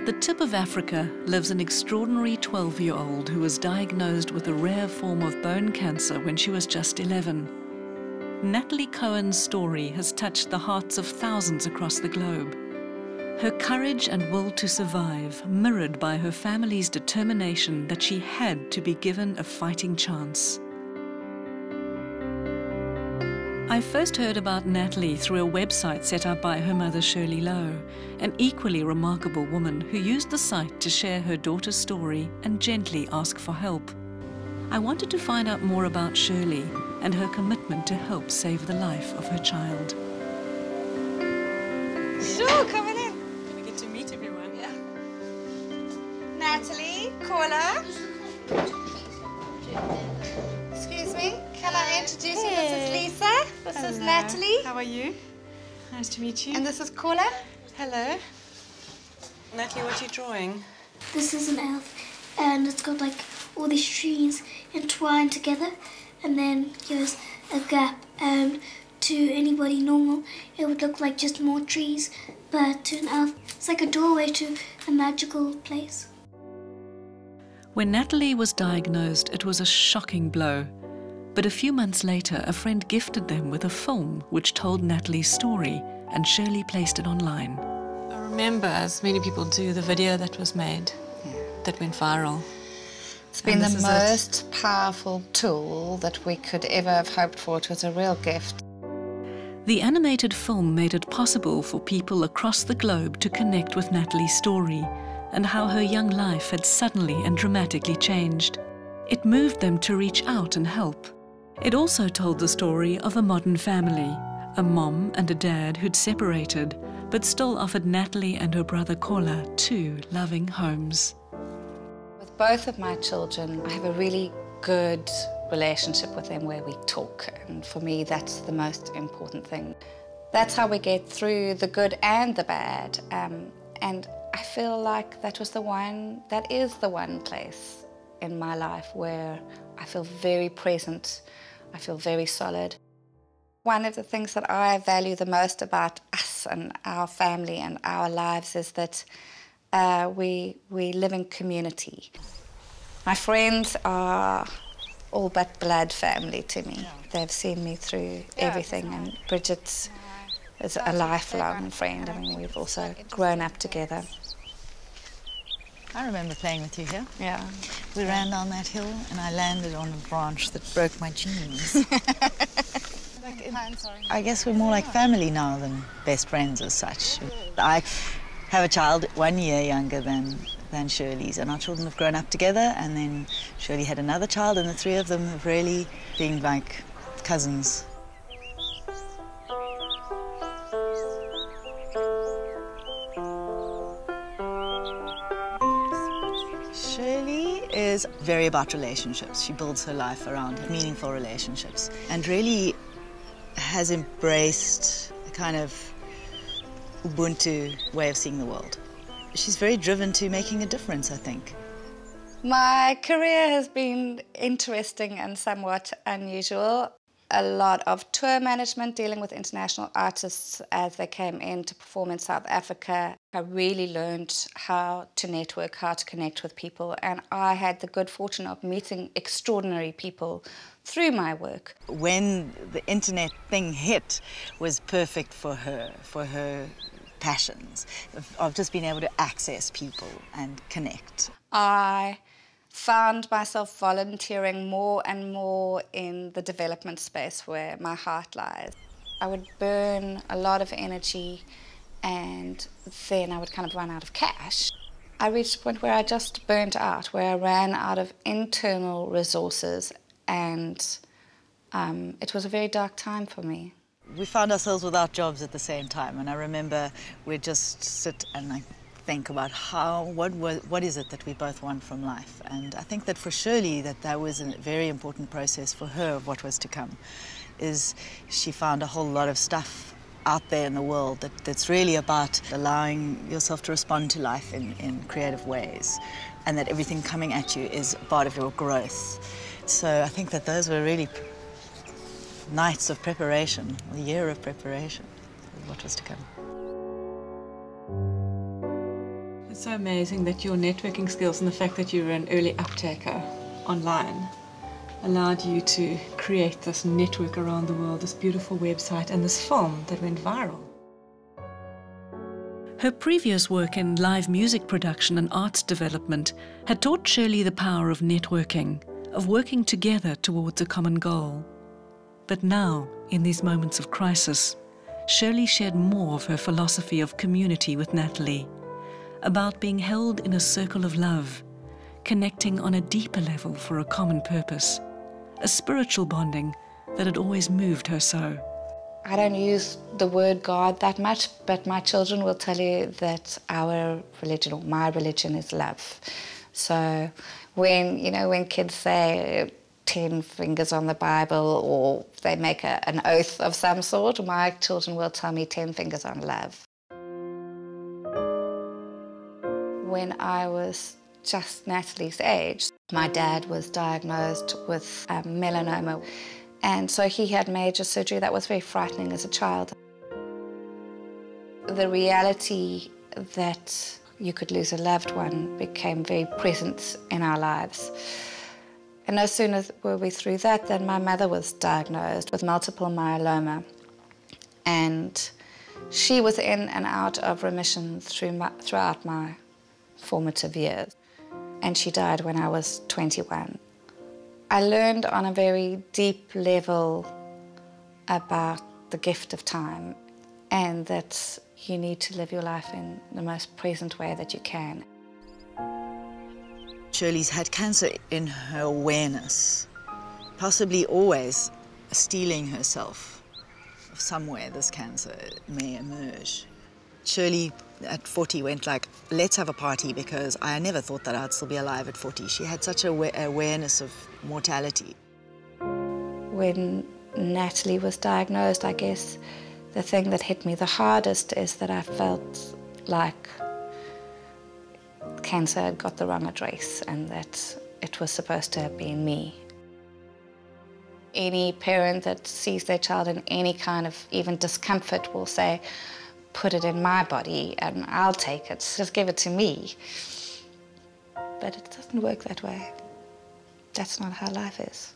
At the tip of Africa lives an extraordinary 12-year-old who was diagnosed with a rare form of bone cancer when she was just 11. Natalie Cohen's story has touched the hearts of thousands across the globe. Her courage and will to survive, mirrored by her family's determination that she had to be given a fighting chance. I first heard about Natalie through a website set up by her mother, Shirley Lowe, an equally remarkable woman who used the site to share her daughter's story and gently ask for help. I wanted to find out more about Shirley and her commitment to help save the life of her child. Sure, come on in. We get to meet everyone. Yeah. Natalie, caller. Excuse me, can I introduce you? This is Lisa. This is Natalie. How are you? Nice to meet you. And this is Caller. Hello. Natalie, what are you drawing? This is an elf, and it's got like all these trees entwined together, and then here's a gap, and to anybody normal it would look like just more trees, but to an elf it's like a doorway to a magical place. When Natalie was diagnosed, it was a shocking blow. But a few months later, a friend gifted them with a film which told Natalie's story, and Shirley placed it online. I remember, as many people do, the video that was made that went viral. It's been the most powerful tool that we could ever have hoped for. It was a real gift. The animated film made it possible for people across the globe to connect with Natalie's story and how her young life had suddenly and dramatically changed. It moved them to reach out and help. It also told the story of a modern family, a mom and a dad who'd separated, but still offered Natalie and her brother Kola 2 loving homes. With both of my children, I have a really good relationship with them where we talk, and for me that's the most important thing. That's how we get through the good and the bad, and I feel like that is the one place in my life where I feel very present, I feel very solid. One of the things that I value the most about us and our family and our lives is that we live in community. My friends are all but blood family to me. They've seen me through everything, and Bridget is a lifelong friend. I mean, we've also grown up together. I remember playing with you here. Yeah. We ran down that hill and I landed on a branch that broke my jeans. I guess we're more like family now than best friends as such. I have a child 1 year younger than Shirley's, and our children have grown up together, and then Shirley had another child, and the three of them have really been like cousins. Shirley is very about relationships. She builds her life around meaningful relationships and really has embraced a kind of Ubuntu way of seeing the world. She's very driven to making a difference, I think. My career has been interesting and somewhat unusual. A lot of tour management, dealing with international artists as they came in to perform in South Africa. I really learned how to network, how to connect with people, and I had the good fortune of meeting extraordinary people through my work. When the internet thing hit was perfect for her passions, of just being able to access people and connect. I found myself volunteering more and more in the development space where my heart lies. I would burn a lot of energy and then I would kind of run out of cash. I reached a point where I just burnt out, where I ran out of internal resources, and it was a very dark time for me. We found ourselves without jobs at the same time, and I remember we'd just sit and think about what is it that we both want from life. And I think that for Shirley that was a very important process for her of what was to come, is she found a whole lot of stuff out there in the world that's really about allowing yourself to respond to life in creative ways, and that everything coming at you is part of your growth. So I think that those were really nights of preparation, a year of preparation for what was to come. It's so amazing that your networking skills and the fact that you were an early uptaker online allowed you to create this network around the world, this beautiful website and this film that went viral. Her previous work in live music production and arts development had taught Shirley the power of networking, of working together towards a common goal. But now, in these moments of crisis, Shirley shared more of her philosophy of community with Natalie, about being held in a circle of love, connecting on a deeper level for a common purpose, a spiritual bonding that had always moved her so. I don't use the word God that much, but my children will tell you that our religion, or my religion, is love. So when kids say 10 fingers on the Bible, or they make an oath of some sort, my children will tell me 10 fingers on love. When I was just Natalie's age, my dad was diagnosed with melanoma. And so he had major surgery that was very frightening as a child. The reality that you could lose a loved one became very present in our lives. And no sooner were we through that than my mother was diagnosed with multiple myeloma. And she was in and out of remission throughout my formative years. And she died when I was 21. I learned on a very deep level about the gift of time and that you need to live your life in the most present way that you can. Shirley's had cancer in her awareness, possibly always stealing herself. Somewhere this cancer may emerge. Shirley at 40 went like, let's have a party, because I never thought that I'd still be alive at 40. She had such an awareness of mortality. When Natalie was diagnosed, I guess the thing that hit me the hardest is that I felt like cancer had got the wrong address and that it was supposed to have been me. Any parent that sees their child in any kind of even discomfort will say, put it in my body and I'll take it, just give it to me. But it doesn't work that way. That's not how life is.